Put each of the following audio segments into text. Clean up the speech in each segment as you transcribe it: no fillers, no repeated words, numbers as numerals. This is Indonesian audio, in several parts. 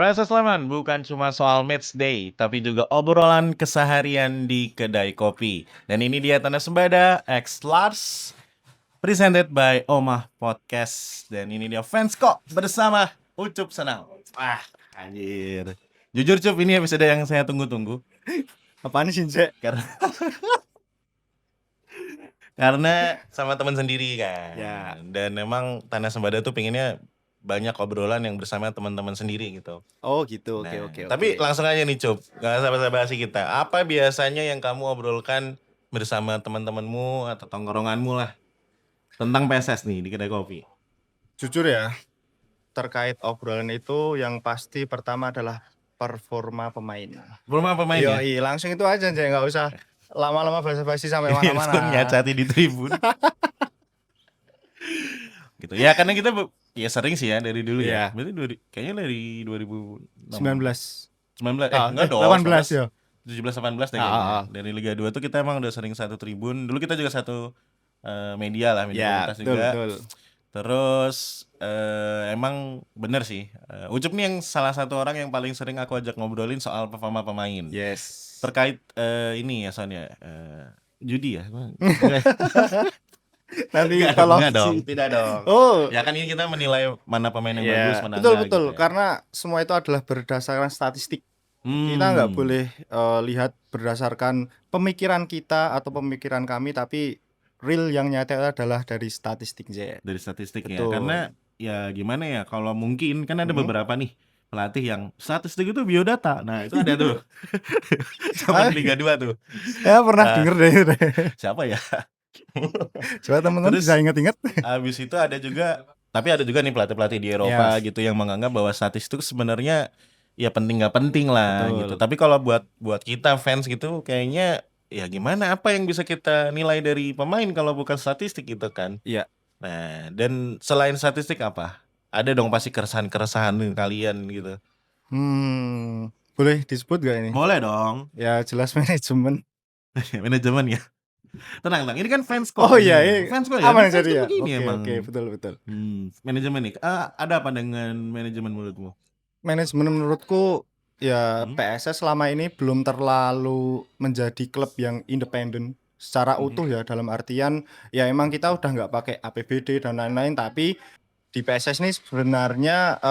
Frasa Sleman bukan cuma soal match day, tapi juga obrolan keseharian di kedai kopi. Dan ini dia Tanda Sembada X Lars, presented by Omah Podcast. Dan ini dia fans kok bersama Ucup Senang. Anjir. Jujur Cup, ini episode yang saya tunggu-tunggu. Apaan sih, Cek? Karena sama teman sendiri kan. Ya. Dan memang Tanda Sembada tuh pengennya banyak obrolan yang bersama teman-teman sendiri gitu. Oh gitu, Nah, oke. tapi langsung aja nih Cup, gak basa-basi kita. Apa biasanya yang kamu obrolkan bersama teman-temanmu atau tongkronganmu lah tentang PSS nih di kedai kopi? Jujur ya, terkait obrolan itu yang pasti pertama adalah performa pemain. Performa pemain ya? Yoi, langsung itu aja, Cek, nggak usah lama-lama basa-basi sampai Langsung mana-mana. nyacati di tribun. Gitu. Ya karena kita ya sering sih ya dari dulu ya. Iya. Berarti kayaknya dari 2019. 19. Enggak dong. 18 ya. 17-18 deh kayaknya. Dari Liga 2 tuh kita emang udah sering satu tribun. Dulu kita juga satu media lah, media komunitas juga. Betul. Terus emang bener sih, Ucup nih yang salah satu orang yang paling sering aku ajak ngobrolin soal performa pemain. Yes. Terkait ini ya Sonya, judi ya? Nanti Enggak kalau dong, tidak dong. Oh, Ya kan ini kita menilai mana pemain yang ya, bagus, mana enggak. betul. Gitu ya. Karena semua itu adalah berdasarkan statistik. Kita nggak boleh lihat berdasarkan pemikiran kita atau pemikiran kami, tapi real yang nyata adalah dari statistik, J. Dari statistik ya. Betul. Karena ya gimana ya, kalau mungkin kan ada beberapa nih pelatih yang statistik itu biodata. Nah, itu ada tuh. Sama Liga 2 tuh. Ya pernah denger deh. Siapa ya? Coba teman-teman bisa ingat-ingat. Habis itu ada juga, tapi ada juga nih pelatih-pelatih di Eropa gitu yang menganggap bahwa statistik sebenarnya ya penting nggak penting lah. Betul. Gitu. Tapi kalau buat kita fans gitu kayaknya ya gimana, apa yang bisa kita nilai dari pemain kalau bukan statistik gitu kan. Iya. Nah, dan selain statistik apa? Ada dong pasti keresahan-keresahan kalian gitu. Boleh disebut gak ini? Boleh dong. Ya jelas manajemen. Manajemen ya. Tenang, ini kan fans kok. Oh iya, fans kok ya. Aman jadi ya. Oke, betul. Manajemen nih. Ada apa dengan manajemen menurutmu? Manajemen menurutku ya PSS selama ini belum terlalu menjadi klub yang independen secara utuh ya, dalam artian ya emang kita udah nggak pakai APBD dan lain-lain, tapi di PSS ini sebenarnya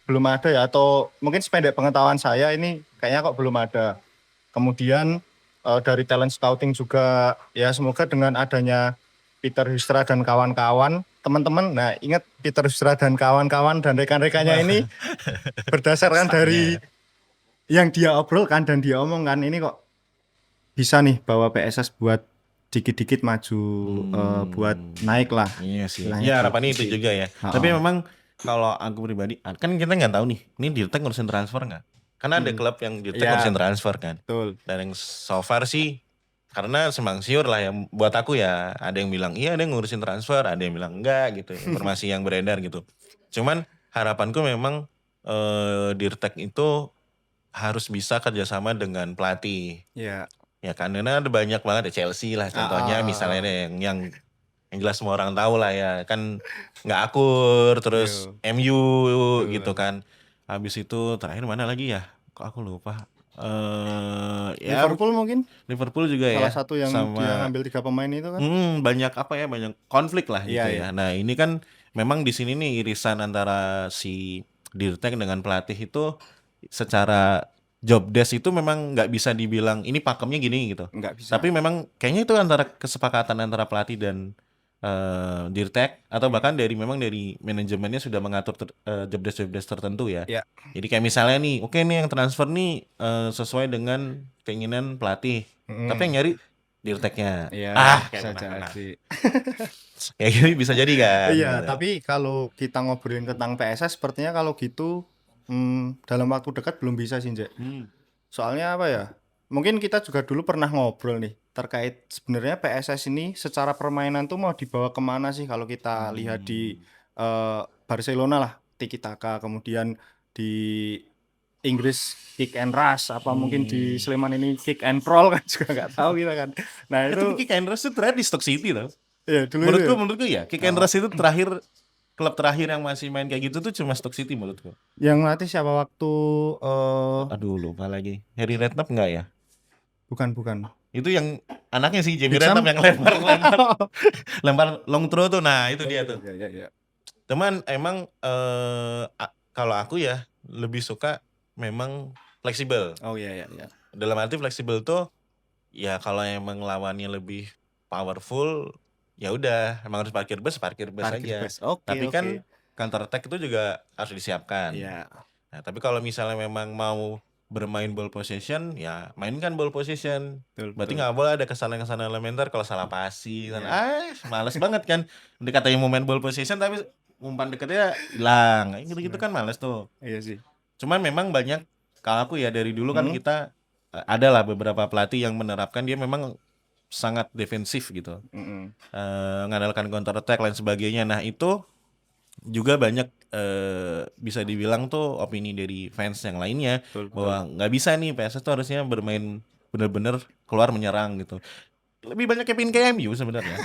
belum ada ya, atau mungkin sependek pengetahuan saya ini kayaknya kok belum ada. Kemudian dari talent scouting juga ya, semoga dengan adanya Peter Hustra dan kawan-kawan, teman-teman, nah ingat Peter Hustra dan kawan-kawan dan rekan-rekannya ini berdasarkan dari yang dia obrolkan dan dia omongkan, ini kok bisa nih bawa PSS buat dikit-dikit maju, buat naik lah. Iya sih. Ya harapannya itu juga ya. Tapi memang kalau aku pribadi, kan kita nggak tahu nih, ini Dirtek ngurusin transfer nggak? Karena ada klub yang Dirtek ngurusin transfer kan. Betul. Dan yang so far sih, karena semang siur lah ya, buat aku ya, ada yang bilang iya ada yang ngurusin transfer, ada yang bilang enggak gitu, informasi yang beredar gitu. Cuman harapanku memang Dirtek itu harus bisa kerjasama dengan pelatih. Iya. Ya kan, karena ada banyak banget ya, Chelsea lah contohnya, misalnya yang jelas semua orang tahu lah ya, kan nggak akur, terus MU gitu kan. Habis itu terakhir mana lagi ya? Kok aku lupa. Ya Liverpool mungkin Liverpool juga salah ya. satu yang dia ngambil 3 pemain itu kan. Banyak banyak konflik lah gitu ya. Nah, ini kan memang di sini nih irisan antara si Dirtek dengan pelatih itu secara job desk itu memang nggak bisa dibilang ini pakemnya gini gitu. Nggak bisa. Tapi memang kayaknya itu antara kesepakatan antara pelatih dan Dirtek, atau bahkan dari manajemennya sudah mengatur job desk tertentu ya. Jadi kayak misalnya nih, oke nih yang transfer nih sesuai dengan keinginan pelatih, tapi yang nyari Dirteknya. Bisa jadi. Kayak gitu bisa jadi kan. Iya, tapi kalau kita ngobrolin tentang PSS sepertinya kalau gitu dalam waktu dekat belum bisa sih, Njek. Soalnya apa ya? Mungkin kita juga dulu pernah ngobrol nih terkait sebenarnya PSS ini secara permainan tuh mau dibawa kemana sih, kalau kita lihat di Barcelona lah tiki taka, kemudian di Inggris kick and rush, apa mungkin di Sleman ini kick and roll kan, juga nggak tahu kita kan. Nah itu kick and rush itu terakhir di Stoke City loh. ya dulu Menurutku ya kick and rush itu terakhir klub terakhir yang masih main kayak gitu tuh cuma Stoke City menurutku. Yang ngelatih siapa waktu Aduh lupa lagi. Harry Redknapp enggak ya? bukan. Itu yang anaknya si Jamie Big Sam? Redknapp yang lempar long throw tuh. Nah, itu dia tuh. Iya. Teman emang kalau aku ya lebih suka memang fleksibel. Oh iya. Dalam arti fleksibel tuh ya kalau emang lawannya lebih powerful ya udah emang harus parkir bus Parkir aja. bus. Oke, Tapi kan oke. counter attack itu juga harus disiapkan. Iya. Nah, tapi kalau misalnya memang mau bermain ball possession, ya mainkan ball possession. Berarti Betul. nggak boleh ada kesalahan-kesalahan elementer kalau salah passing. Iya. Males banget kan. Udah katanya mau main ball possession tapi umpan deketnya hilang. Kayak gitu-gitu kan males tuh. Iya sih. Cuman memang banyak, kalau aku ya dari dulu kan Hmm. kita ada lah beberapa pelatih yang menerapkan dia memang sangat defensif gitu. Mm-mm. Mengandalkan counter attack lain sebagainya. Nah, itu juga banyak bisa dibilang tuh opini dari fans yang lainnya Betul. bahwa nggak bisa nih PSS tuh harusnya bermain bener-bener keluar menyerang gitu. Lebih banyak kayak MU sebenarnya.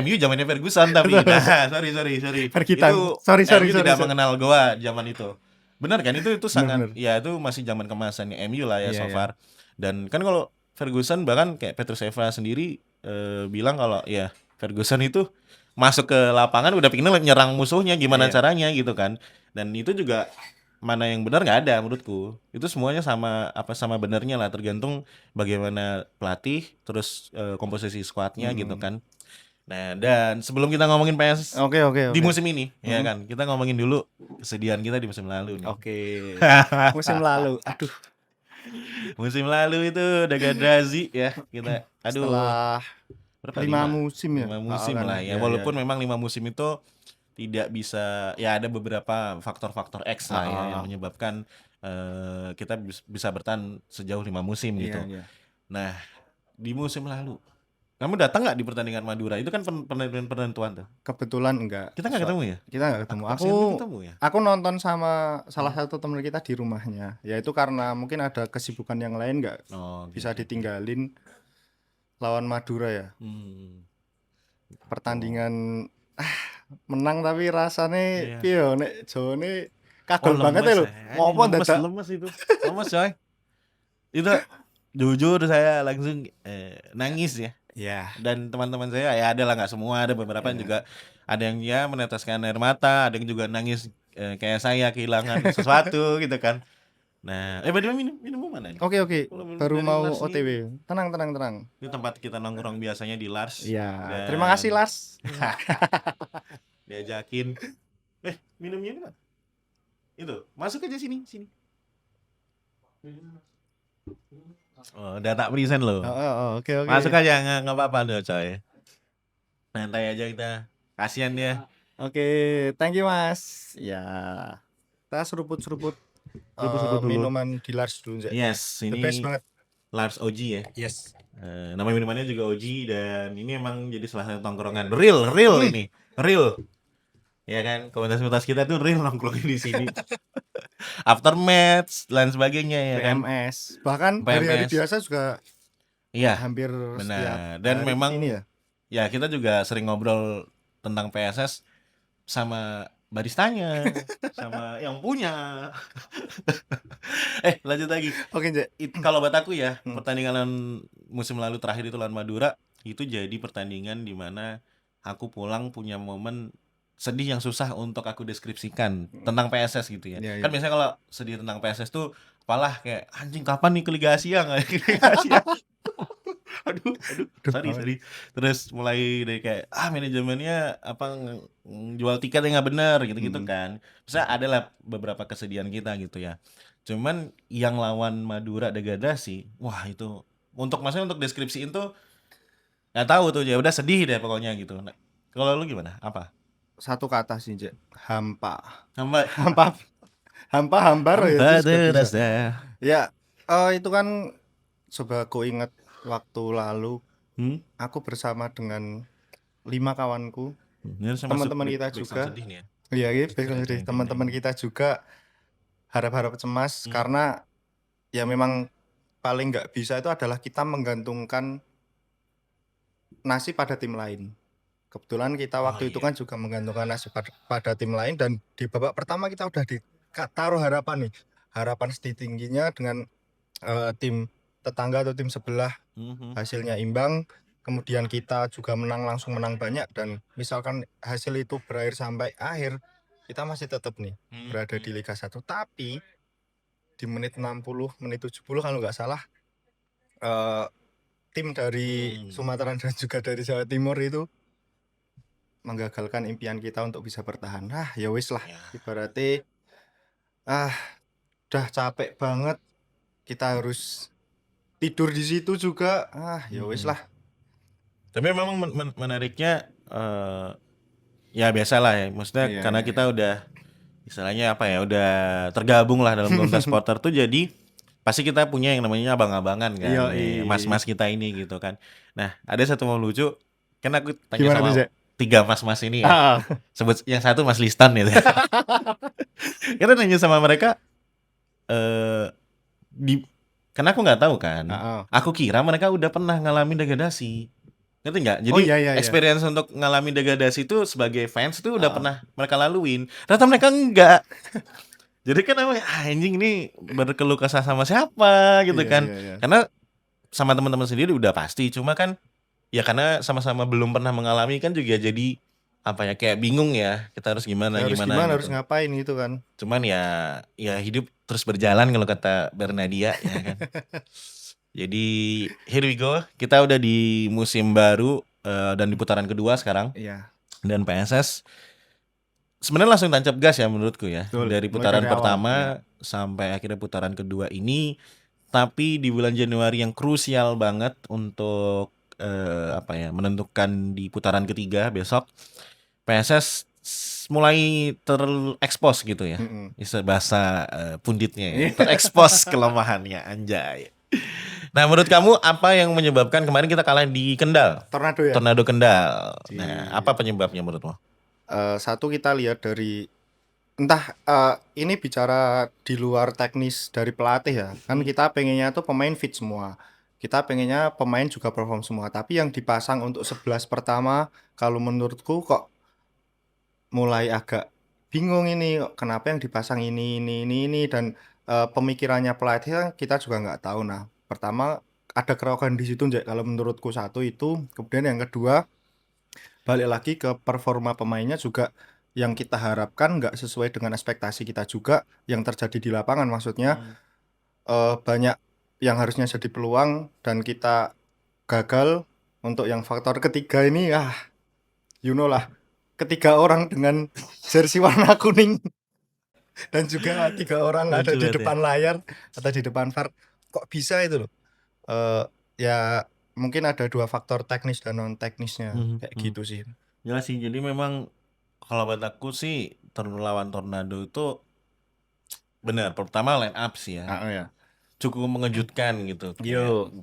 MU zamannya Ferguson tapi Betul. nah, sorry. Perkitan. Itu Sorry. MU tidak mengenal goa zaman itu. Benar kan? Itu sangat Bener. ya itu masih zaman kemasannya MU lah ya Iya, so iya. far. Dan kan kalau Ferguson bahkan kayak Petrus Evra sendiri bilang kalau ya Ferguson itu masuk ke lapangan udah pengen nyerang musuhnya gimana Iya. caranya gitu kan. Dan itu juga mana yang benar nggak ada menurutku. Itu semuanya sama benernya lah tergantung bagaimana pelatih terus komposisi squadnya gitu kan. Nah, dan sebelum kita ngomongin PS Oke. di musim ini ya kan, kita ngomongin dulu kesedihan kita di musim lalu nih. Oke. Musim lalu. Aduh. Musim lalu itu degradasi ya kita. Aduh, Setelah berapa? 5 musim ya. 5 musim kan. lah ya. Walaupun memang 5 musim itu tidak bisa ya ada beberapa faktor-faktor X lah ya yang menyebabkan kita bisa bertahan sejauh 5 musim gitu. Iya. Nah, di musim lalu kamu datang nggak di pertandingan Madura? Itu kan penentuan tuh. Kebetulan enggak. Kita nggak ketemu ya? Kita nggak ketemu. Kasihan ketemu ya. Aku nonton sama salah satu teman kita di rumahnya. Ya itu karena mungkin ada kesibukan yang lain nggak bisa ditinggalin lawan Madura ya. Pertandingan menang tapi rasanya piye nek jone kagol banget ya lho. Ngopo dadak lemes itu. Lemes coy. Itu jujur saya langsung nangis ya. ya. Dan teman-teman saya ya ada lah nggak semua, ada beberapa yang juga ada yang ya meneteskan air mata, ada yang juga nangis kayak saya kehilangan sesuatu gitu kan. Nah, bagaimana minum mana nih? Oke. Baru Dari mau Lars OTW. Tenang. Ini tempat kita nongkrong biasanya di Lars. Iya. Terima kasih Lars. Diajakin. Minumnya ini Pak. Itu, masuk aja sini. Oh, udah tak present loh. Oke. Masuk aja nggak apa-apa deh coy. Nanti aja kita. Kasihan dia. Oke, thank you Mas. Ya. Kita seruput minuman di Lars dulu. Yes, The ini best banget. Lars OG ya. Yes. Nama minumannya juga OG dan ini emang jadi salah satu tongkrongan real ini. Real. Ya kan, komunitas kita tuh real nongkrongin di sini. After match dan sebagainya ya kan. PMS. Bahkan hari-hari biasa juga iya, hampir benar. setiap Dan hari memang sini ya kita juga sering ngobrol tentang PSS sama baristanya, sama yang punya. Lanjut lagi. Oke, Kalau buat aku ya, pertandingan musim lalu terakhir itu lawan Madura itu jadi pertandingan di mana aku pulang punya momen sedih yang susah untuk aku deskripsikan tentang PSS gitu ya. Iya. Kan biasanya kalau sedih tentang PSS tuh apalah kayak anjing kapan nih ke Liga Asia nggak ke Liga Asia. Aduh, sorry. Terus mulai dari kayak manajemennya jual tiket yang nggak bener gitu kan. Bisa adalah beberapa kesedihan kita gitu ya. Cuman yang lawan Madura degradasi, wah itu maksudnya untuk deskripsiin tuh nggak tahu tuh ya udah sedih deh pokoknya gitu. Nah, kalau lu gimana? Apa? Satu kata sih, hampa ya. Ya, itu kan coba aku ingat waktu lalu aku bersama dengan 5 kawanku, teman-teman kita juga. Iya, teman-teman kita juga harap-harap cemas karena ya memang paling nggak bisa itu adalah kita menggantungkan nasib pada tim lain. Kebetulan kita Oh waktu itu iya. kan juga menggantungkan nasib pada tim lain dan di babak pertama kita udah taruh harapan nih. Harapan setingginya dengan tim tetangga atau tim sebelah Mhm. hasilnya imbang, kemudian kita juga langsung menang banyak dan misalkan hasil itu berakhir sampai akhir, kita masih tetap nih berada di Liga 1. Tapi di menit 60, menit 70 kalau nggak salah eh, tim dari Sumatera dan juga dari Jawa Timur itu menggagalkan impian kita untuk bisa bertahan. Ya wis lah, Ya. ibaratnya ah udah capek banget, kita harus tidur di situ juga. Ya wis lah. Tapi memang menariknya ya biasalah ya. Maksudnya Iya, karena iya, kita udah istilahnya apa ya, udah tergabung lah dalam komunitas supporter tuh, jadi pasti kita punya yang namanya abang-abangan kan, iya. nih, mas-mas kita ini gitu kan. Nah, ada satu mau lucu, kan aku tanya Gimana tuh, sama Zek? 3 mas-mas ini ya. Ah, Sebut yang satu Mas Liston gitu. Kita nanya sama mereka eh di karena aku nggak tahu kan. ah, ah. Aku kira mereka udah pernah ngalamin degradasi. Ngerti nggak? Oh Jadi iya, iya, iya. experience untuk ngalamin degradasi itu sebagai fans itu udah Ah, pernah mereka laluin. Ternyata mereka enggak. Jadi kan apa, anjing ini berkeluh kesah sama siapa gitu iya, kan. iya, iya. Karena sama teman-teman sendiri udah pasti, cuma kan ya karena sama-sama belum pernah mengalami kan juga jadi apa ya, kayak bingung ya, kita harus gimana Ya, harus gimana gimana, harus gitu. ngapain gitu kan. Cuman ya hidup terus berjalan kalau kata Bernadia ya kan. Jadi here we go, kita udah di musim baru dan di putaran kedua sekarang, Iya, dan PSS sebenarnya langsung tancap gas ya menurutku ya. betul. Dari Mulai dari putaran awal. Iya. pertama sampai akhirnya putaran kedua ini, tapi di bulan Januari yang krusial banget untuk apa ya, menentukan di putaran ketiga besok, PSS mulai terekspos gitu ya. Mm-mm. Bahasa punditnya ya. Iya. Terekspos kelemahannya, anjay. Nah, menurut kamu apa yang menyebabkan kemarin kita kalah di Kendal? Tornado ya. Tornado Kendal. Nah, Di apa penyebabnya menurutmu? satu kita lihat dari entah ini bicara di luar teknis dari pelatih ya. Kan kita pengennya tuh pemain fit semua. Kita pengennya pemain juga perform semua. Tapi yang dipasang untuk 11 pertama kalau menurutku kok mulai agak bingung ini kenapa yang dipasang ini dan pemikirannya pelatih kan kita juga nggak tahu. Nah, pertama ada kerokan di situ Jack, kalau menurutku satu itu, kemudian yang kedua balik lagi ke performa pemainnya juga yang kita harapkan nggak sesuai dengan ekspektasi kita juga yang terjadi di lapangan. Maksudnya banyak yang harusnya jadi peluang dan kita gagal. Untuk yang faktor ketiga ini you know lah, ketiga orang dengan jersey warna kuning dan juga tiga orang ada Lucu di banget ya. depan layar atau di depan VAR, kok bisa itu loh. Ya mungkin ada dua faktor teknis dan non teknisnya Mhm, kayak mhm. gitu sih. Jelas sih, jadi memang kalau buat aku sih lawan Tornado itu benar. Pertama line up sih ya, Ya. cukup mengejutkan gitu. Kayak Yo.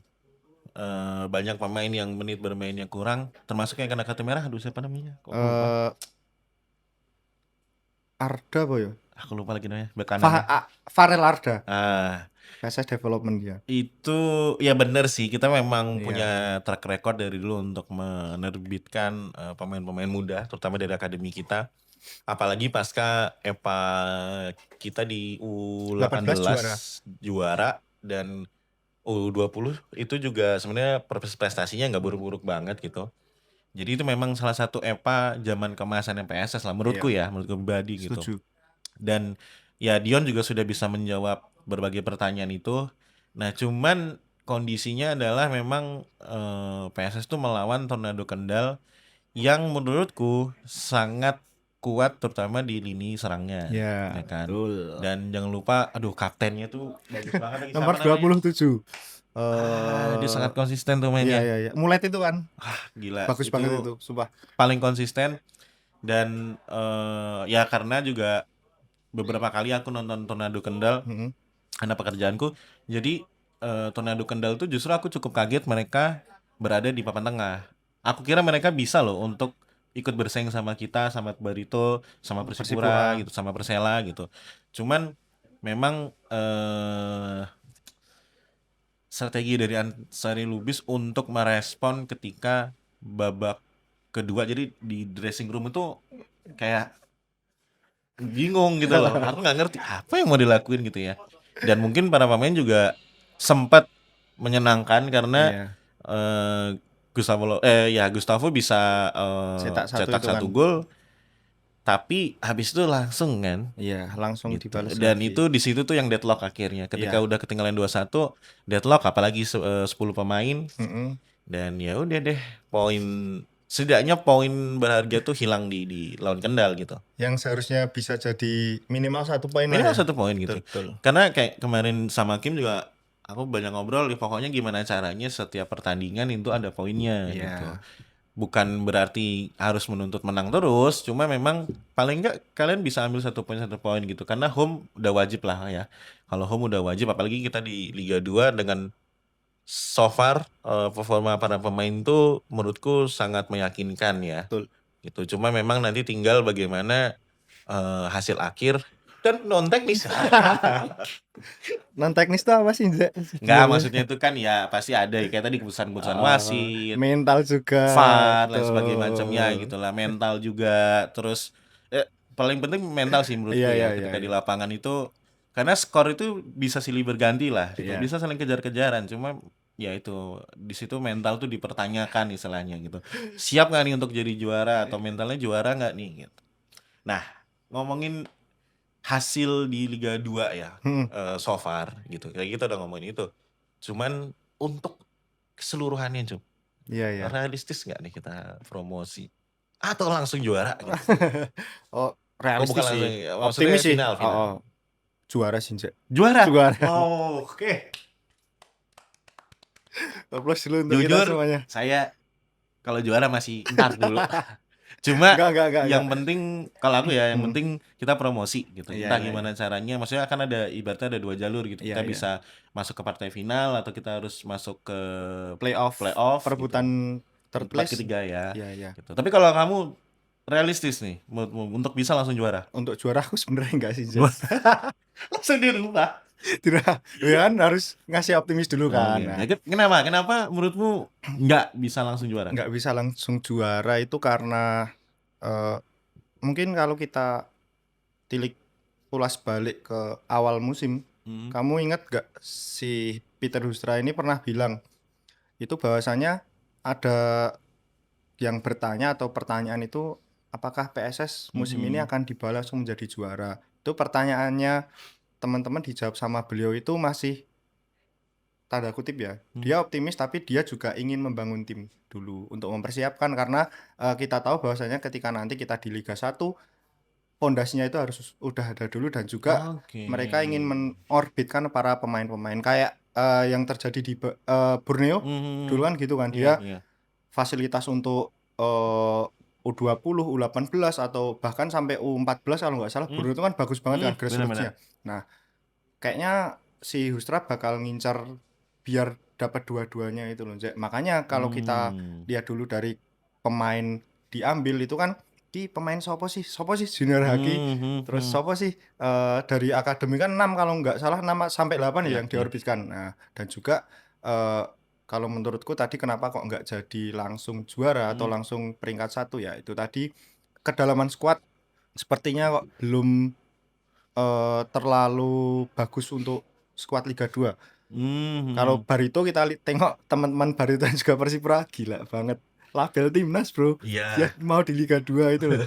banyak pemain yang menit bermainnya kurang, termasuk yang kena kartu merah. Aduh, siapa namanya? Kok aku lupa. eh Arda apa ya? Aku lupa lagi namanya, bek kanannya. Farel Arda, Ah, PSS Development dia. itu ya bener sih. Kita memang Iya. punya track record dari dulu untuk menerbitkan pemain-pemain muda, terutama dari akademi kita. Apalagi pasca EPA kita di 18 U18 juara. juara, dan U20 itu juga sebenarnya prestasinya nggak buruk-buruk banget gitu. Jadi itu memang salah satu EPA zaman keemasan PSS lah menurutku Iya, ya, menurutku pribadi gitu. setuju. Dan ya Dion juga sudah bisa menjawab berbagai pertanyaan itu. Nah, cuman kondisinya adalah memang PSS tuh melawan Tornado Kendal yang menurutku sangat kuat, terutama di lini serangnya, Ya, ya kan. betul. Dan jangan lupa, aduh, kaptennya tuh bagus banget lagi, siapa Nomor namanya? 27. Dia sangat konsisten tuh Iya, mainnya. iya, iya. Mulet itu kan Gila, bagus banget itu itu, sumpah. paling konsisten. Dan ya karena juga beberapa kali aku nonton Tornado Kendal Mm-mm. karena pekerjaanku. Jadi Tornado Kendal tuh justru aku cukup kaget mereka berada di papan tengah. Aku kira mereka bisa loh untuk ikut bersaing sama kita, sama Barito, sama Persipura Persipura. gitu, sama Persela gitu. Cuman memang strategi dari Ansari Lubis untuk merespon ketika babak kedua, jadi di dressing room itu kayak bingung gitu loh. Aku nggak ngerti apa yang mau dilakuin gitu ya. Dan mungkin para pemain juga sempat menyenangkan karena Iya, Gustavo bisa cetak satu cetak itu kan. 1 gol, tapi habis itu langsung kan Iya, langsung gitu. dibalas Dan lagi. itu di situ tuh yang deadlock akhirnya. Ketika Iya. udah ketinggalan 2-1, deadlock apalagi 10 pemain Mm-mm. dan ya udah deh, poin setidaknya poin berharga tuh hilang di lawan Kendal gitu. Yang seharusnya bisa jadi minimal 1 poin lah Minimal ya. 1 poin gitu. Betul, betul. Karena kayak kemarin sama Kim juga aku banyak ngobrol, pokoknya gimana caranya setiap pertandingan itu ada poinnya gitu. Iya, Bukan berarti harus menuntut menang terus, cuma memang paling enggak kalian bisa ambil 1 poin gitu. Karena home udah wajib lah ya. Kalau home udah wajib, apalagi kita di Liga 2 dengan so far performa para pemain tuh menurutku sangat meyakinkan ya. betul. Gitu. Cuma memang nanti tinggal bagaimana hasil akhir dan non teknis. Non teknis tuh apa sih, Zek? Enggak, maksudnya itu kan ya pasti ada ya, kayak tadi keputusan-keputusan wasit, Mental juga, VAR dan sebagainya macamnya betul. gitulah, mental juga. Terus paling penting mental sih menurutku Iya, iya, ya iya, ketika di iya. lapangan itu, karena skor itu bisa silih berganti lah gitu. Iya. Bisa saling kejar-kejaran, cuma ya itu di situ mental tuh dipertanyakan istilahnya gitu. Siap nggak nih untuk jadi juara atau mentalnya juara nggak nih gitu. Nah, ngomongin hasil di Liga 2 ya, Hmm, so far gitu. Kayak kita udah ngomongin itu. Cuman untuk keseluruhannya, Cum, iya, iya. realistis nggak nih kita promosi? Atau langsung juara gitu? Oh, Oh bukan realistis langsung, sih. maksudnya Optimis sih. final, Oh, final. oh. Juara sih, Zek. Juara? Juara. Oh, oke. Aplaus dulu untuk kita Jujur, semuanya. saya kalau juara masih ntar dulu. Cuma Enggak. yang penting kalau aku ya, yang Hmm. penting kita promosi gitu. Iya, Entah iya, iya. gimana caranya, maksudnya akan ada ibaratnya ada 2 jalur gitu. Iya, Kita iya. bisa masuk ke partai final atau kita harus masuk ke Playoff, playoff gitu. perebutan Di third tempat place. ketiga ya. Iya, iya. Gitu. Tapi kalau kamu realistis nih untuk bisa langsung juara. Untuk juara aku sebenarnya enggak sih, Zek. Langsung dirubah. Tidak, ya kan harus ngasih optimis dulu kan. Oke. Nah, Kenapa? Kenapa menurutmu nggak bisa langsung juara? nggak bisa langsung juara itu karena mungkin kalau kita tilik ulas balik ke awal musim, Hmm. kamu ingat gak si Peter Hustra ini pernah bilang itu bahwasanya ada yang bertanya atau pertanyaan itu apakah PSS musim ini akan dibawa langsung menjadi juara. Itu pertanyaannya teman-teman dijawab sama beliau itu masih tanda kutip ya. Dia optimis tapi dia juga ingin membangun tim dulu untuk mempersiapkan karena kita tahu bahwasanya ketika nanti kita di Liga 1 pondasinya itu harus udah ada dulu dan juga Oke. mereka ingin menorbitkan para pemain-pemain kayak yang terjadi di Borneo dulu kan gitu kan. Iya, Dia iya. fasilitas untuk U20, U18 atau bahkan sampai U14 kalau nggak salah Borneo itu kan bagus banget kan Benar-benar. grassroots-nya. Nah, kayaknya si Hustra bakal ngincar biar dapat dua-duanya itu loh, Jack. Makanya kalau kita lihat dulu dari pemain diambil itu kan di pemain sopo sih Junior Haki, terus sopo sih dari akademi kan 6 kalau nggak salah 6 sampai 8 ya Iya, yang diorbitkan. Nah, dan juga kalau menurutku tadi kenapa kok nggak jadi langsung juara atau langsung peringkat 1 ya itu tadi kedalaman skuad sepertinya kok belum terlalu bagus untuk skuad Liga 2. Kalau Barito kita tengok teman-teman Barito dan juga Persipura gila banget. Label timnas, Bro. Iya. Dia mau di Liga 2 itu loh.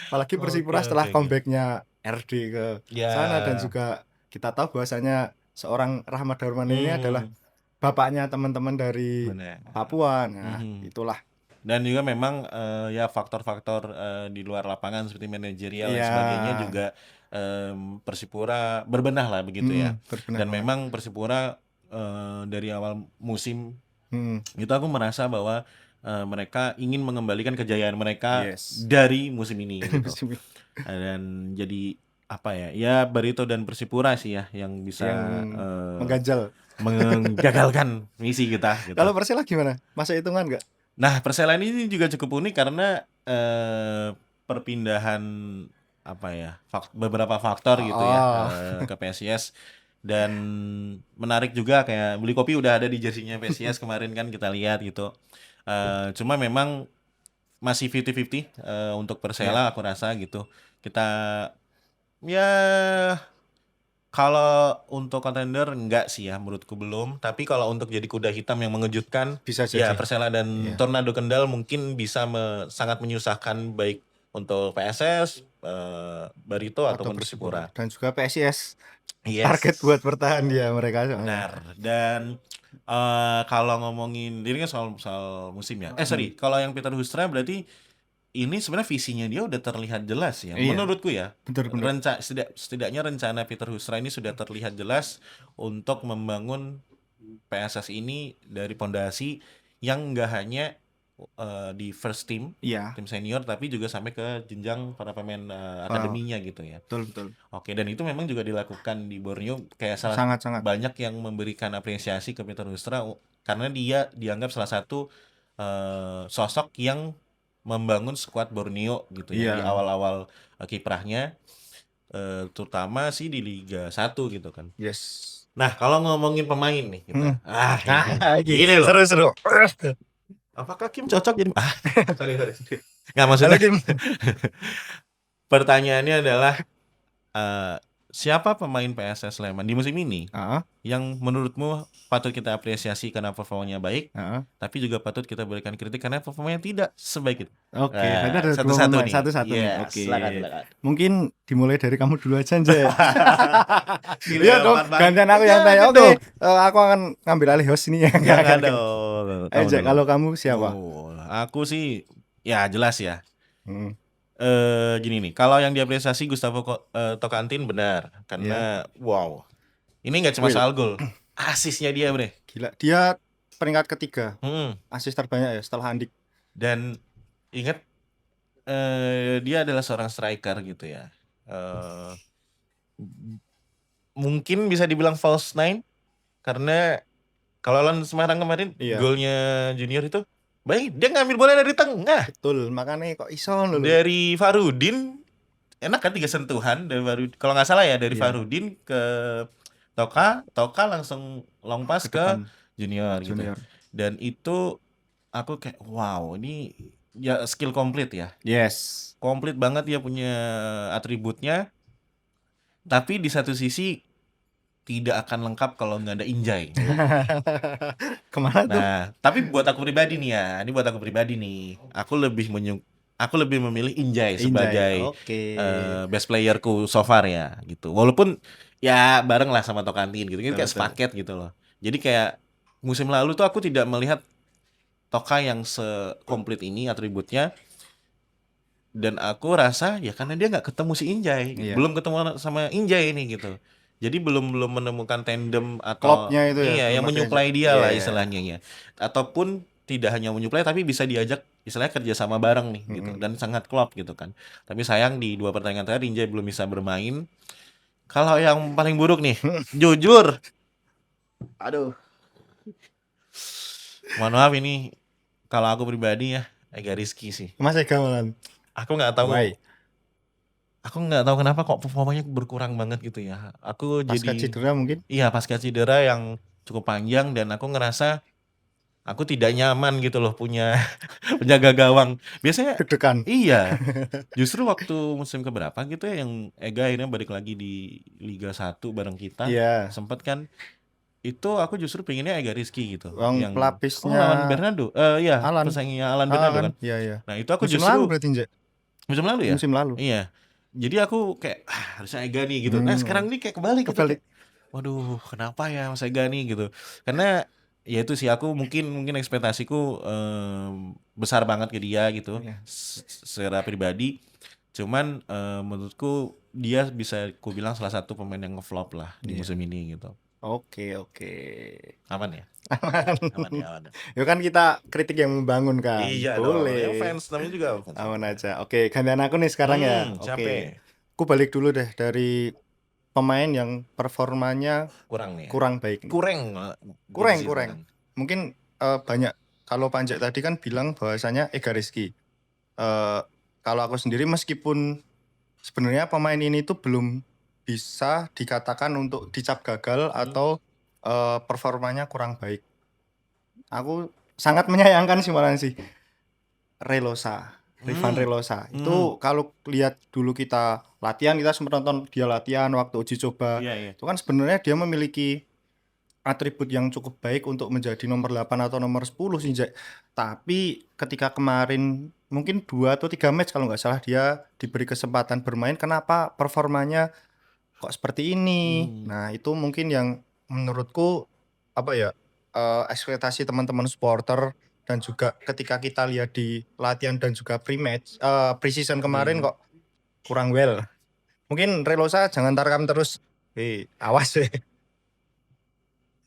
Apalagi Persipura setelah comeback-nya RD ke sana dan juga kita tahu bahwasanya seorang Rahmat Darmawan ini adalah bapaknya teman-teman dari Benar. Papua. Nah, itulah. Dan juga memang ya faktor-faktor di luar lapangan seperti manajerial dan Iya. sebagainya juga Persipura berbenah lah begitu ya. Berbenah Dan banget. memang Persipura dari awal musim Hmm, itu aku merasa bahwa mereka ingin mengembalikan kejayaan mereka Yes. dari musim ini gitu. musim ini. Dan jadi apa ya? Ya Barito dan Persipura sih ya yang bisa Yang mengganjal. menggagalkan misi kita gitu. Kalau Persela gimana? Masuk hitungan nggak? Nah, Persela ini juga cukup unik karena perpindahan apa ya? Beberapa faktor gitu ya ke PSIS. Dan menarik juga kayak Beli Kopi udah ada di jersinya PSIS kemarin kan kita lihat gitu. Cuma memang masih 50-50 untuk Ya, Persela aku rasa gitu. Kita ya kalau untuk contender enggak sih ya menurutku belum. Tapi kalau untuk jadi kuda hitam yang mengejutkan bisa ya jadi. Persela dan Iya, Tornado Kendal mungkin bisa sangat menyusahkan baik untuk PSS, Barito atau ataupun Persipura Persipura. dan juga PSIS target Yes. buat bertahan dia mereka soalnya. Benar. Dan kalau ngomongin ini kan soal soal musim ya. Sorry, kalau yang Peter Hustra berarti ini sebenarnya visinya dia udah terlihat jelas ya. Iya, Menurutku ya, bener-bener. setidaknya rencana Peter Hustra ini sudah terlihat jelas untuk membangun PSS ini dari pondasi yang nggak hanya di first team, Iya, tim senior, tapi juga sampai ke jenjang para pemain wow, akademinya gitu ya. betul betul. Oke, dan itu memang juga dilakukan di Borneo kayak Sangat-sangat. banyak yang memberikan apresiasi ke Peter Hustra karena dia dianggap salah satu sosok yang membangun skuad Borneo gitu ya di Iya, awal-awal kiprahnya terutama sih di Liga 1 gitu kan. yes. Nah, kalau ngomongin pemain nih Hmm. kita. Ini. Lagi Ini loh. seru-seru. Apakah Kim cocok jadi sorry. Nggak Halo maksudnya Kim. pertanyaannya adalah eh, siapa pemain PSS Sleman di musim ini Ah, yang menurutmu patut kita apresiasi karena performanya baik, ah. tapi juga patut kita berikan kritik karena performanya tidak sebaik itu? Oke, berarti ada 2 Satu-satu pemain, nih. satu-satu nih. Yes, Oke. silakan. Mungkin dimulai dari kamu dulu aja, Nje. Gila, Iya dong, makan banget. gantian aku yang tanya. Jangan Oke, dong. aku akan ngambil alih host ini ya. Jangan dong. Ayo, Kamu Jack, dulu. kalau kamu siapa? Aku sih ya jelas ya. Hmm, Gini nih, kalau yang diapresiasi Gustavo Tokantin benar iya. karena wow. Ini nggak cuma Will, soal gol. Asisnya dia, Bre. gila. Dia peringkat ketiga, Hmm. asis terbanyak ya setelah Andik. Dan ingat dia adalah seorang striker gitu ya. Eh, mungkin bisa dibilang false nine karena kalau lawan Semarang kemarin Iya, golnya Junior itu baik dia ngambil bola dari tengah betul. Makanya kok iso lho. dari Farudin enak kan 3 sentuhan dari Farudin kalau nggak salah ya dari Iya, Farudin ke Toka langsung long pass ke ke depan Junior gitu Junior. dan itu aku kayak wow ini ya skill komplit ya Yes. komplit banget dia punya atributnya tapi di satu sisi tidak akan lengkap kalau nggak ada Injay. Kemana tuh? Nah, tapi buat aku pribadi nih ya, ini buat aku pribadi nih, aku lebih memilih Injay Injay. sebagai Oke. best playerku so far ya, gitu. Walaupun ya bareng lah sama Tokantin gitu, kan kayak Betul. sepaket gitu loh. Jadi kayak musim lalu tuh aku tidak melihat Toka yang sekomplit ini atributnya, dan aku rasa ya karena dia nggak ketemu si Injay, Iya. belum ketemu sama Injay ini gitu. Jadi belum menemukan tandem atau Klopnya itu ya, iya yang belum ada menyuplai dia iya, lah iya. istilahnya ya. Ataupun tidak hanya menyuplai tapi bisa diajak istilahnya kerja sama bareng nih gitu Mm-mm. dan sangat klop gitu kan. Tapi sayang di 2 pertandingan terakhir Injay belum bisa bermain. Kalau yang paling buruk nih, jujur, aduh, mohon maaf ini kalau aku pribadi ya agak risky sih. Mas Ega malan. Aku nggak tahu Why? Aku nggak tahu kenapa kok performanya berkurang banget gitu ya. Aku Pasca jadi cedera mungkin? iya pasca cedera yang cukup panjang dan aku ngerasa aku tidak nyaman gitu loh punya penjaga gawang. Biasanya Deg-degan. iya. Justru waktu musim keberapa gitu ya yang Ega akhirnya balik lagi di Liga 1 bareng kita. Iya. Sempet kan itu aku justru pengennya Ega Rizky gitu. Wong Yang pelapisnya lawan Bernardo. Iya, Alan. pesaingnya Alan Bernardo kan. Iya, iya. Nah, itu aku Musim lalu justru berarti, Nje. musim lalu ya? Musim lalu. Iya. Jadi aku kayak harusnya Ega nih gitu. Nah, sekarang ini kayak kebalik gitu. Kebalik. Waduh, kenapa ya Mas Ega nih gitu. Karena ya itu sih aku mungkin ekspektasiku besar banget ke dia gitu Iya. secara pribadi. Cuman menurutku dia bisa ku bilang salah satu pemain yang ngeflop lah di Iya. musim ini gitu. Oke. Aman ya? Aman. Aman. Ya kan kita kritik yang membangun kan. Iya dong. Boleh. Ya fans namanya juga fans. Aman aja. Oke, gantian aku nih sekarang ya. Siapa? Oke. Aku balik dulu deh dari pemain yang performanya Kurang nih. kurang baik. Kurang. Mungkin banyak kalau Panjak tadi kan bilang bahwasanya Ega Rizky. Kalau aku sendiri meskipun sebenarnya pemain ini tuh belum bisa dikatakan untuk dicap gagal atau performanya kurang baik. Aku sangat menyayangkan sih malah sih Relosa, Rifan Hmm. Relosa. Hmm. Itu kalau lihat dulu kita latihan, kita sempat nonton dia latihan waktu uji coba. Iya, iya. Itu kan sebenarnya dia memiliki atribut yang cukup baik untuk menjadi nomor 8 atau nomor 10 sih, Jack. Tapi ketika kemarin mungkin 2 atau 3 match kalau nggak salah dia diberi kesempatan bermain, kenapa performanya kok seperti ini? Hmm. Nah, itu mungkin yang menurutku apa ya? Ekspektasi teman-teman supporter dan juga ketika kita lihat di latihan dan juga pre-match, pre-season kemarin Hmm. kok kurang well. Mungkin Relosa jangan tarkam terus. Awas deh.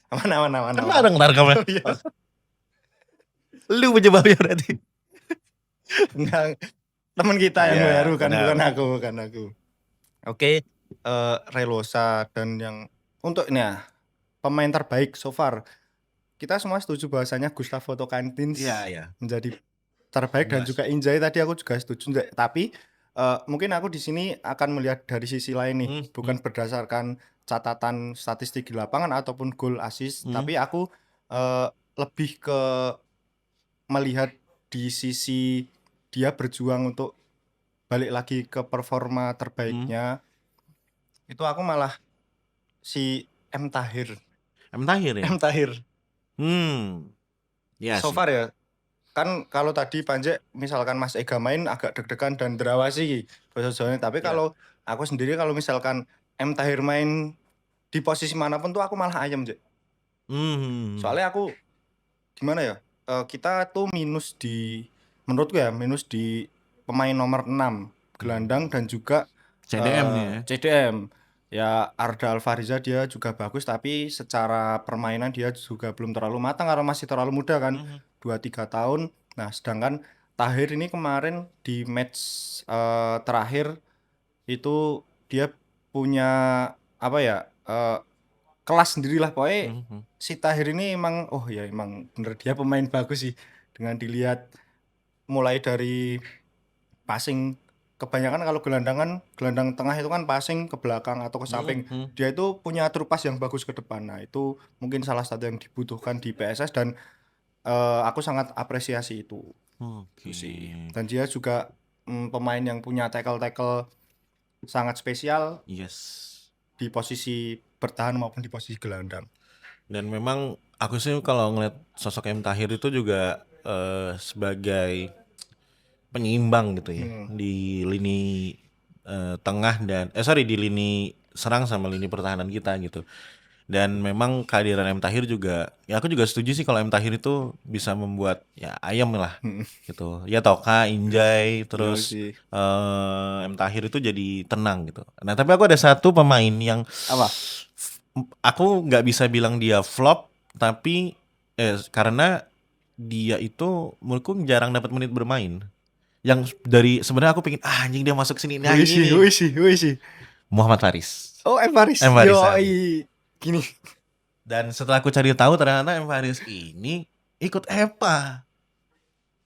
Aman aman aman Kena aman. dong narkamnya. Oh iya. Lu penyebabnya berarti. Enggak, teman kita yang Iya, baru kan, benar. bukan aku. Oke, Relosa dan yang untuk pemain terbaik so far. Kita semua setuju bahwasanya Gustavo Tocantins Iya, iya. menjadi terbaik dan Jelas. juga Injay tadi aku juga setuju. Tapi mungkin aku di sini akan melihat dari sisi lain nih, Hmm. bukan berdasarkan catatan statistik di lapangan ataupun gol assist, Hmm. tapi aku lebih ke melihat di sisi dia berjuang untuk balik lagi ke performa Hmm. terbaiknya. Itu aku malah si M Tahir. M Tahir ya. M Tahir. Iya So sih. far ya, kan kalau tadi Panjek misalkan Mas Ega main agak deg-degan dan derawasi bahasa Jawanya, tapi Ya. kalau aku sendiri kalau misalkan M Tahir main di posisi manapun tuh aku malah ayem, Jek. Hmm. Soalnya aku gimana ya? Kita tuh menurutku ya, minus di pemain nomor 6 gelandang dan juga CDM nih ya. CDM. Ya Arda Alfariza dia juga bagus tapi secara permainan dia juga belum terlalu matang karena masih terlalu muda kan, Hmm. 2-3 tahun. Nah, sedangkan Tahir ini kemarin di match terakhir itu dia punya apa ya? Kelas sendirilah pokoknya. Hmm. Si Tahir ini emang emang bener dia pemain bagus sih dengan dilihat mulai dari passing. Kebanyakan kalau gelandang tengah itu kan passing ke belakang atau ke samping, Hmm. dia itu punya true pass yang bagus ke depan. Nah, itu mungkin salah satu yang dibutuhkan di PSS dan aku sangat apresiasi itu. Itu Oke. sih. Dan dia juga pemain yang punya tackle sangat spesial Yes. di posisi bertahan maupun di posisi gelandang. Dan memang aku sih kalau ngeliat sosok M Tahir itu juga sebagai penyeimbang gitu ya di lini tengah dan di lini serang sama lini pertahanan kita gitu. Dan memang kehadiran M Tahir juga, ya aku juga setuju sih kalau M Tahir itu bisa membuat ya ayam lah gitu. Ya Toka, Injay, Iya terus sih. M Tahir itu jadi tenang gitu. Nah tapi aku ada satu pemain yang Apa? aku nggak bisa bilang dia flop, tapi karena dia itu menurutku jarang dapat menit bermain. Yang dari sebenarnya aku pengen anjing dia masuk sini, nah ini nih Who is he? Muhammad Faris. Oh, Evaris. M Farisan. Gini. Dan setelah aku cari tahu ternyata M Faris ini ikut EPA.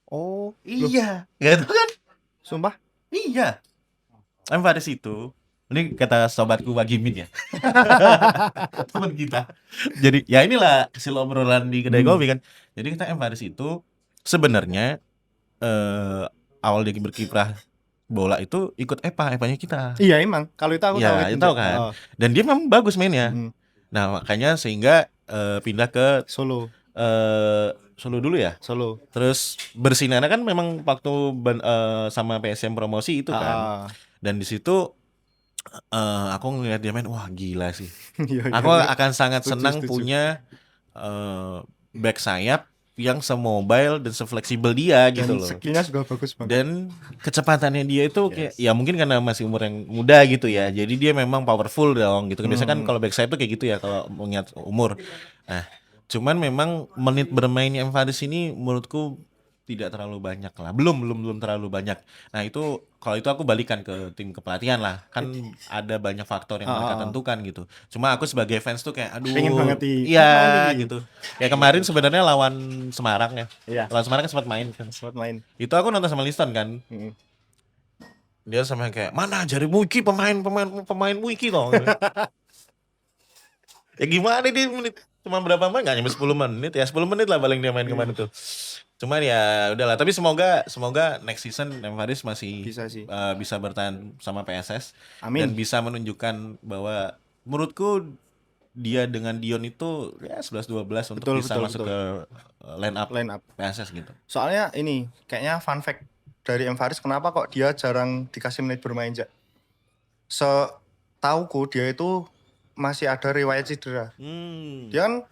Oh, loh, Iya, gitu kan? sumpah. Iya. M Faris itu, ini kata sobatku Wagimin ya, teman kita. Jadi ya inilah hasil obrolan di kedai kopi kan. Jadi kita M Faris itu sebenarnya awal dia berkiprah bola itu ikut EPA-nya kita. Iya emang. Kalau itu aku tahu Ya, itu. itu tahu kan. Dan dia memang bagus mainnya. Mm, Nah, makanya sehingga pindah ke Solo. Solo dulu ya. Solo. Terus bersinar kan memang waktu sama PSM promosi itu kan. Ah. Dan di situ aku ngeliat dia main, wah gila sih. Iya, Aku iya. akan sangat Setuju, senang setuju. punya back sayap yang semobile dan sefleksibel dia gitu Dan loh. skillnya juga bagus banget. Dan kecepatannya dia itu kayak Yes. ya mungkin karena masih umur yang muda gitu ya. Jadi dia memang powerful dong gitu. Biasanya kan kalau back sayap tuh kayak gitu ya kalau mengingat umur. Nah, cuman memang menit bermainnya M Faris ini menurutku tidak terlalu banyak lah. Belum terlalu banyak. Nah, itu kalau itu aku balikan ke tim kepelatihan lah. Kan ada banyak faktor yang mereka tentukan gitu. Cuma aku sebagai fans tuh kayak Pengen aduh, banget iya main gitu. Ya kemarin sebenarnya lawan Semarang ya. Iya. Lawan Semarang kan sempat main kan. Sempat main. Itu aku nonton sama Liston kan. Dia sampai kayak mana jarimu iki pemainmu iki toh. Ya gimana dia menit cuma berapa menit nggak nyampe 10 menit ya 10 menit lah paling dia main kemarin tuh. Cuman ya udahlah tapi semoga next season Nevaris masih Bisa sih. bisa bertahan sama PSS dan Amin. bisa menunjukkan bahwa menurutku dia dengan Dion itu ya 11-12 untuk Betul, bisa betul, masuk betul. ke line up Line up. PSS gitu. Soalnya ini kayaknya fun fact dari Faris, kenapa kok dia jarang dikasih menit bermain, Jak? Setauku dia itu masih ada riwayat cedera. Dia kan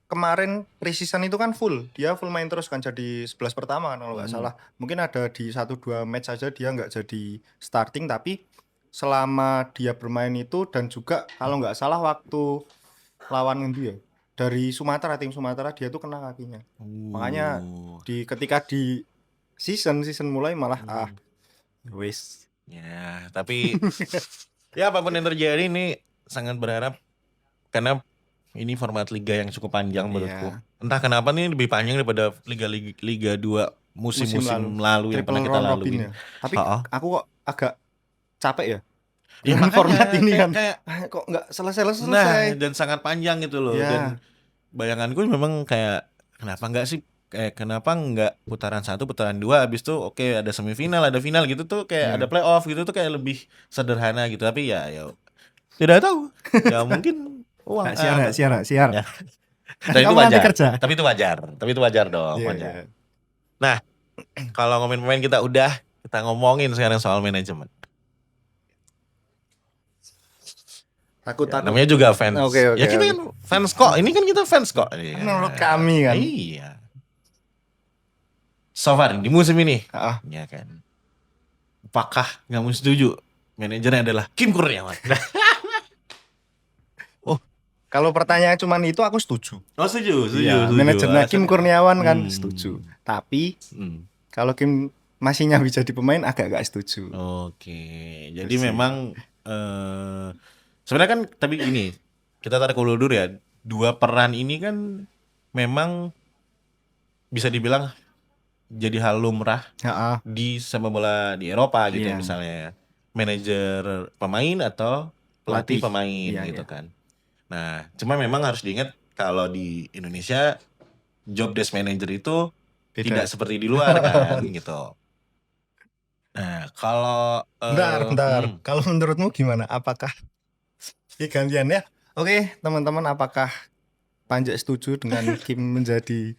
kemarin pre-season itu kan dia full main terus kan jadi 11 pertama kan kalau nggak salah. Mungkin ada di 1-2 match saja dia nggak jadi starting, tapi selama dia bermain itu dan juga kalau nggak salah waktu lawan dia dari Sumatera, tim Sumatera, dia tuh kena kakinya. Makanya ketika di season mulai malah wis. Ya, tapi ya apapun yang terjadi ini sangat berharap karena ini format liga yang cukup panjang menurutku. Iya. Entah kenapa nih lebih panjang daripada Liga 2 musim-musim lalu yang pernah Triple kita round lalui. robin ya. Tapi Ha-ha. aku kok agak capek ya Ya dengan makanya, format ini kan. kayak Kok nggak selesai. nah dan sangat panjang gitu loh. Ya. Dan bayanganku memang kayak kenapa nggak putaran 1 putaran 2 habis itu oke ada semifinal ada final gitu tuh kayak Iya. ada playoff gitu tuh kayak lebih sederhana gitu tapi ya tidak tahu ya mungkin uang Siar. ya. Tapi itu Kamu nanti wajar. kerja. Tapi itu wajar dong, Iya, wajar. iya. Nah, kalau ngomongin pemain kita ngomongin sekarang soal manajemen. Takut. Namanya juga fans. Oke. Ya kita kan fans kok. Ini kan kita fans kok. Menurut kami kan. Iya. So far di musim ini. Ya kan. Apakah kamu setuju manajernya adalah Kim Kurniawan? Kalau pertanyaan cuman itu aku setuju. Oh setuju. Iya, manajernya Kim Kurniawan kan setuju. Tapi kalau Kim masih nyambi jadi pemain agak gak setuju. Oke. Jadi memang sebenarnya kan tapi ini kita tarik ulur ya. Dua peran ini kan memang bisa dibilang jadi hal lumrah di sepak bola di Eropa gitu ya misalnya. Manajer pemain atau pelatih pemain gitu kan. Nah, cuma memang harus diingat kalau di Indonesia job desk manager itu tidak seperti di luar kan gitu. Nah, kalau Bentar. Kalau menurutmu gimana? Apakah gantian ya? Oke, teman-teman, apakah Panjek setuju dengan Kim menjadi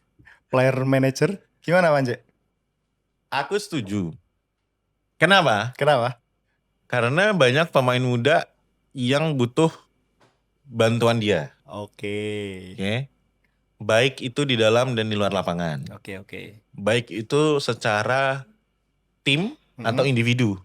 player manager? Gimana Panjek? Aku setuju. Kenapa? Karena banyak pemain muda yang butuh bantuan dia. Oke. Baik itu di dalam dan di luar lapangan. Oke. Baik itu secara tim atau individu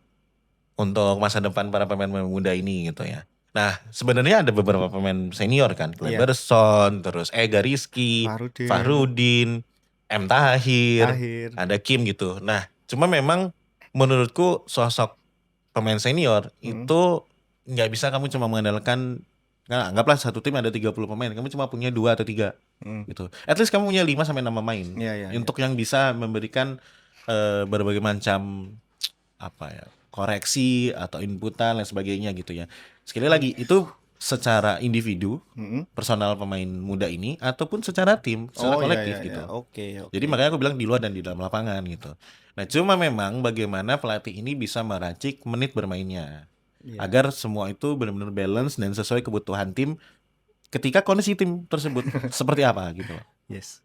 untuk masa depan para pemain muda ini gitu ya. Nah, sebenarnya ada beberapa pemain senior kan, Kleberson, terus Ega Rizky, Fahrudin, M Tahir, ada Kim gitu. Nah, cuma memang menurutku sosok pemain senior itu nggak bisa kamu cuma mengandalkan. Nah, anggaplah satu tim ada 30 pemain, kamu cuma punya 2 atau 3 gitu. At least kamu punya 5 sampai 6 pemain. Untuk yang bisa memberikan berbagai macam koreksi atau inputan dan sebagainya gitu ya. Sekali lagi itu secara individu, personal pemain muda ini ataupun secara tim, secara kolektif gitu. Jadi makanya aku bilang di luar dan di dalam lapangan gitu. Nah, cuma memang bagaimana pelatih ini bisa meracik menit bermainnya. Agar semua itu benar-benar balance dan sesuai kebutuhan tim ketika kondisi tim tersebut seperti apa gitu.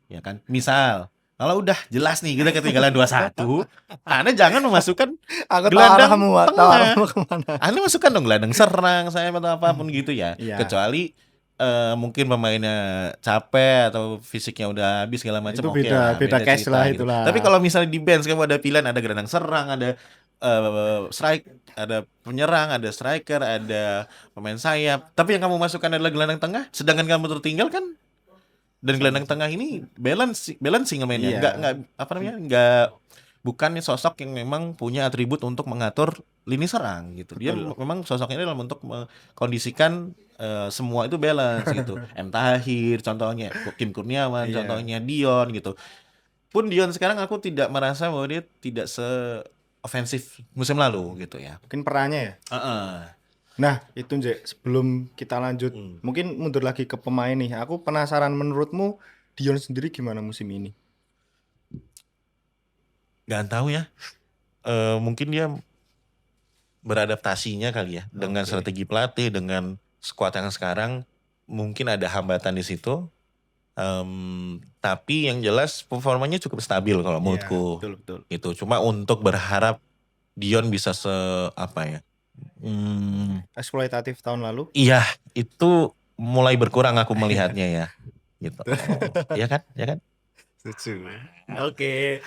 Ya kan? Misal kalau udah jelas nih kita ketinggalan 2-1, Anda jangan memasukkan gelandang tengah. Anda masukkan dong gelandang serang saya atau apapun gitu ya. Kecuali mungkin pemainnya capek atau fisiknya udah habis segala macam, oke lah, beda case lah gitu. itulah. Tapi kalau misalnya di bench kamu ada pilihan, ada gelandang serang, ada strike, ada penyerang, ada striker, ada pemain sayap. Tapi yang kamu masukkan adalah gelandang tengah, sedangkan kamu tertinggal kan. Dan gelandang tengah ini balancing mainnya. Enggak bukan sosok yang memang punya atribut untuk mengatur lini serang gitu. Dia memang sosoknya dalam untuk mengkondisikan semua itu balance gitu. M Tahir contohnya, Kim Kurniawan contohnya, Dion gitu. Pun Dion sekarang aku tidak merasa bahwa dia tidak ofensif musim lalu gitu ya. Mungkin perannya ya. Nah, itu Jek, sebelum kita lanjut, mungkin mundur lagi ke pemain nih. Aku penasaran menurutmu Dion sendiri gimana musim ini? Gak tahu ya. Mungkin dia beradaptasinya kali ya dengan Oke. strategi pelatih, dengan skuad yang sekarang mungkin ada hambatan di situ. Tapi yang jelas performanya cukup stabil kalau menurutku. Betul, betul. Itu cuma untuk berharap Dion bisa apa ya? Eksploitatif tahun lalu. Iya, itu mulai berkurang aku melihatnya ya. Gitu. Iya kan? Ya kan? Setuju. Oke.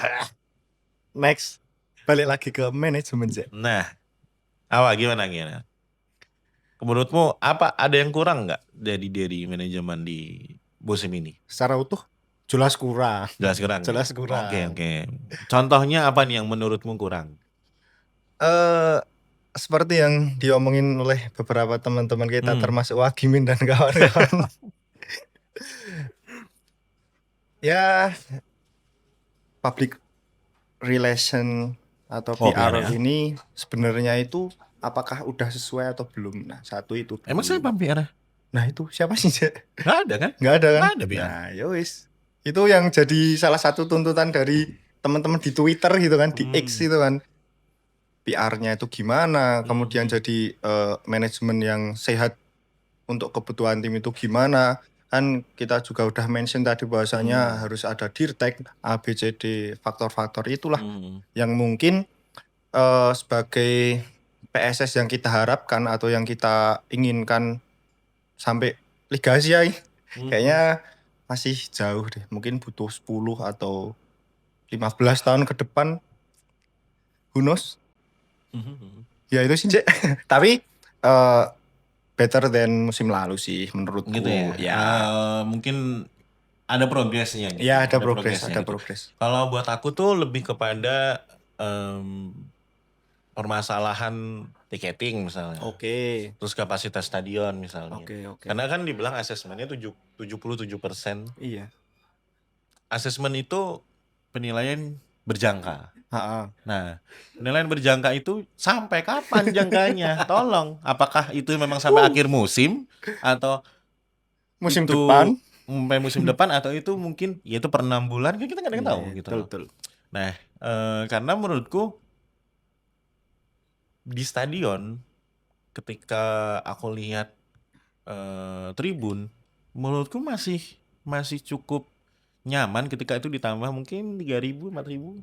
Next. Balik lagi ke manajemen Jek. Nah, gimana? Menurutmu ada yang kurang nggak dari manajemen di musim ini? Secara utuh jelas kurang. Jelas kurang. Jelas kurang. Oke. Contohnya apa nih yang menurutmu kurang? Seperti yang diomongin oleh beberapa teman-teman kita termasuk Wagimin dan kawan-kawan. Ya, public relation atau PR PR ya? ini sebenarnya itu apakah udah sesuai atau belum? Nah, satu itu dulu. Emang siapa PR? Nah, itu siapa sih, Jek? Nggak ada kan? Nggak ada kan? Nggak ada PR. Nah, yowis. Itu yang jadi salah satu tuntutan dari teman-teman di Twitter gitu kan, di X itu kan. PR-nya itu gimana, kemudian jadi manajemen yang sehat untuk kebutuhan tim itu gimana. Kan kita juga udah mention tadi bahwasanya harus ada dirtek, ABCD, faktor-faktor itulah yang mungkin sebagai PSS yang kita harapkan atau yang kita inginkan sampai Liga Asia kayaknya masih jauh deh. Mungkin butuh 10 atau 15 tahun ke depan. Who knows? Ya itu sih, Cek. Tapi better than musim lalu sih menurutku. Gitu ya. Mungkin ada progresnya gitu. Ya, ada progres. Kalau buat aku tuh lebih kepada permasalahan tiketing misalnya. Oke. Terus kapasitas stadion misalnya. Oke. Karena kan dibilang asesmennya 77%. Iya. Asesmen itu penilaian berjangka. Ha-ha. Nah, penilaian berjangka itu sampai kapan jangkanya? Tolong, apakah itu memang sampai akhir musim atau Musim itu depan? sampai musim depan atau itu mungkin ya itu per 6 bulan kan kita nggak ada yang tahu Iya, gitu. betul. Nah, karena menurutku di stadion ketika aku lihat tribun, menurutku masih cukup nyaman ketika itu ditambah mungkin 3.000 4.000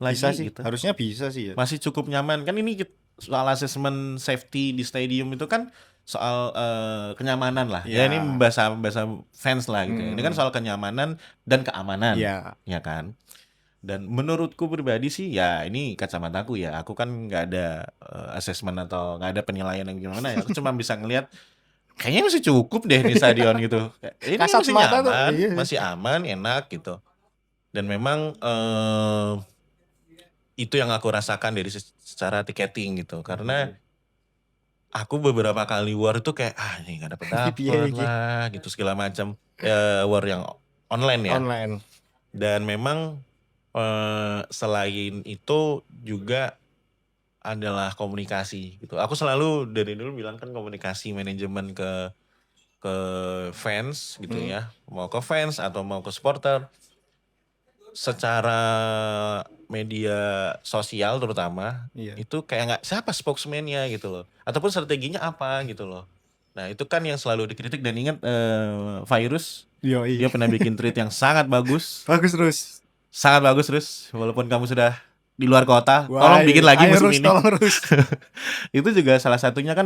lagi Bisa sih, gitu. harusnya bisa sih ya. Masih cukup nyaman. Kan ini soal asesmen safety di stadium itu kan soal kenyamanan lah. Ya ini bahasa fans lah gitu. Ini kan soal kenyamanan dan keamanan. Iya. Ya kan? Dan menurutku pribadi sih ya ini kacamataku ya. Aku kan nggak ada asesmen atau nggak ada penilaian yang gimana ya. Aku cuma bisa ngelihat kayaknya masih cukup deh di stadion gitu. Ini Kasat masih mata tuh, nyaman, iya. masih aman, enak gitu. Dan memang itu yang aku rasakan dari secara tiketing gitu. Karena aku beberapa kali war itu kayak ini nggak dapet lah gitu segala macam. War yang online ya. Online. Dan memang selain itu juga adalah komunikasi gitu. Aku selalu dari dulu bilang kan komunikasi manajemen ke fans gitu ya. Mau ke fans atau mau ke supporter. Secara media sosial terutama itu kayak nggak siapa spokesman-nya gitu loh. Ataupun strateginya apa gitu loh. Nah itu kan yang selalu dikritik dan ingat Virus dia pernah bikin tweet yang sangat bagus. Sangat bagus terus walaupun kamu sudah di luar kota, tolong bikin lagi musim ini. Itu juga salah satunya kan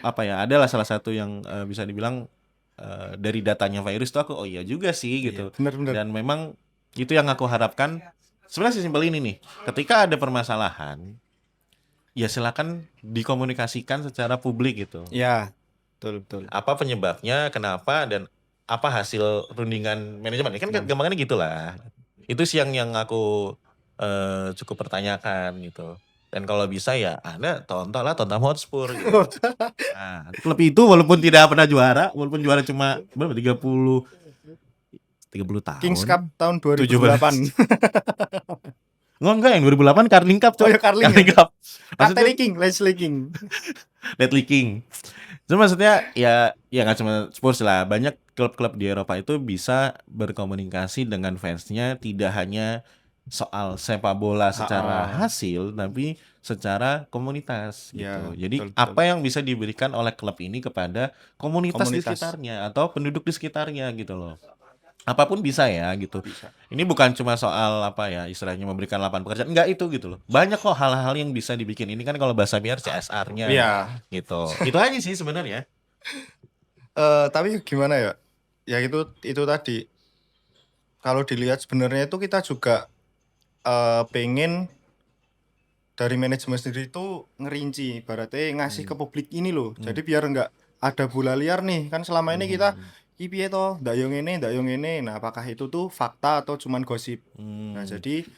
adalah salah satu yang bisa dibilang dari datanya Virus tuh aku iya juga sih gitu. Bener. Dan memang itu yang aku harapkan. Sebenarnya sesimpel ini nih. Ketika ada permasalahan, ya silakan dikomunikasikan secara publik gitu. Ya, betul. Apa penyebabnya, kenapa, dan apa hasil rundingan manajemen. Ini kan gampangannya gitulah. Itu sih yang aku cukup pertanyakan gitu. Dan kalau bisa ya Anda tontonlah Tottenham Hotspur gitu. Nah, klub itu walaupun tidak pernah juara, walaupun juara cuma berapa 30 tahun. Kings Cup tahun 2008. Enggak yang 2008 Carling Cup, Oh Cok. ya Carling Carling ya. Cup. Maksudnya Kateri King, Leslie King. Deadly King. Cuma maksudnya ya nggak cuma Spurs lah, banyak klub-klub di Eropa itu bisa berkomunikasi dengan fansnya tidak hanya soal sepak bola secara Heeh. hasil, tapi secara komunitas gitu. Ya, Jadi betul betul. apa yang bisa diberikan oleh klub ini kepada komunitas di Komunitas sekitarnya atau penduduk di sekitarnya gitu loh. Apapun bisa ya gitu. bisa. Ini bukan cuma soal apa ya istilahnya memberikan lapangan pekerjaan, enggak itu gitu loh. Banyak kok hal-hal yang bisa dibikin. Ini kan kalau bahasa biar CSR-nya Iya. gitu. Itu aja sih sebenarnya. Tapi gimana ya? Ya itu tadi. Kalau dilihat sebenarnya itu kita juga pengen dari manajemen sendiri itu ngerinci, ibaratnya ngasih ke publik ini loh. Jadi biar nggak ada bola liar nih. Kan selama ini kita iki piye toh, ndak yo ngene, ndak yo ngene. Nah, apakah itu tuh fakta atau cuman gosip? Nah, jadi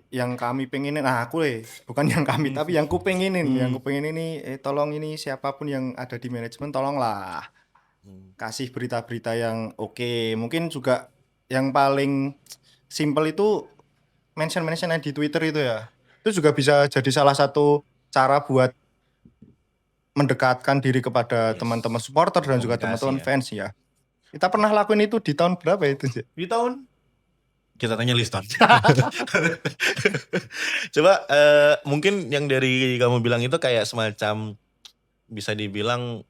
yang kami pengenin, nah aku bukan yang kami, tapi yang ku pengenin, ini, tolong ini siapapun yang ada di manajemen, tolonglah kasih berita-berita yang oke. Mungkin juga yang paling simple itu mention di Twitter itu ya. Itu juga bisa jadi salah satu cara buat mendekatkan diri kepada Yes. teman-teman supporter dan juga Komunikasi teman-teman ya. fans ya. Kita pernah lakuin itu di tahun berapa itu, Cek? Di tahun kita tanya Liston. Coba mungkin yang dari kamu bilang itu kayak semacam bisa dibilang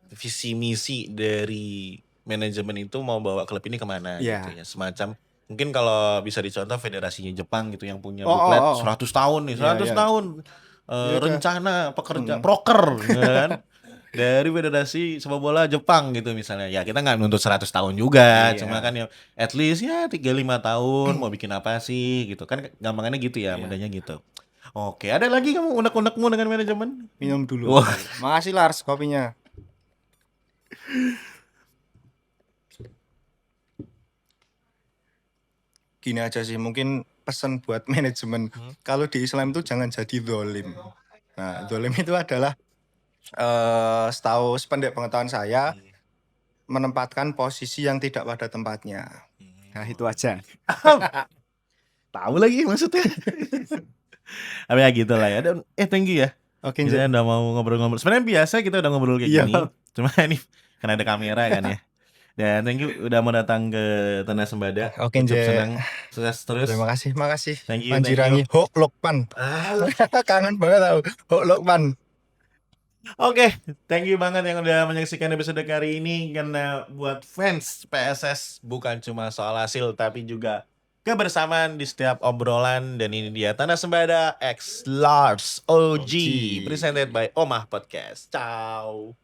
visi misi dari manajemen itu mau bawa klub ini kemana Iya. gitu ya. Semacam mungkin kalau bisa dicontoh federasinya Jepang gitu yang punya Oh, buklet oh, oh. 100 tahun nih, Iya, 100 iya. tahun Iya, udah. rencana pekerja proker ya kan. Dari federasi sepak bola Jepang gitu misalnya. Ya kita nggak nuntut 100 tahun juga, Iya. cuma kan ya at least ya 3-5 tahun mau bikin apa sih gitu kan gampangannya gitu ya, Iya. mudahnya gitu. Oke, ada lagi kamu unek-unekmu dengan manajemen? Minum dulu. Wah. Makasih Lars kopinya. Gini aja sih, mungkin pesan buat manajemen. Kalau di Islam itu jangan jadi dolim. Nah, dolim itu adalah setahu sependek pengetahuan saya menempatkan posisi yang tidak pada tempatnya. Nah, itu aja. Tahu lagi maksudnya. Tapi ya gitu lah ya. Dan thank you ya. Oke, Kita Nje. udah mau ngobrol-ngobrol. Sebenarnya biasa kita udah ngobrol kayak Iya. gini. Cuma ini karena ada kamera kan ya. Dan thank you udah mau datang ke Tanah Sembada. Oke, Cukup Nje. senang. Sukses terus. Terima kasih, makasih. Thank you, Panjirangi Hok Lokpan. Kangen banget tau. Hok Lokpan. Oke, thank you banget yang udah menyaksikan episode kali ini. Karena buat fans PSS bukan cuma soal hasil tapi juga kebersamaan di setiap obrolan. Dan ini dia Tanah Sembada X Lars OG, presented by Omah Podcast. Ciao.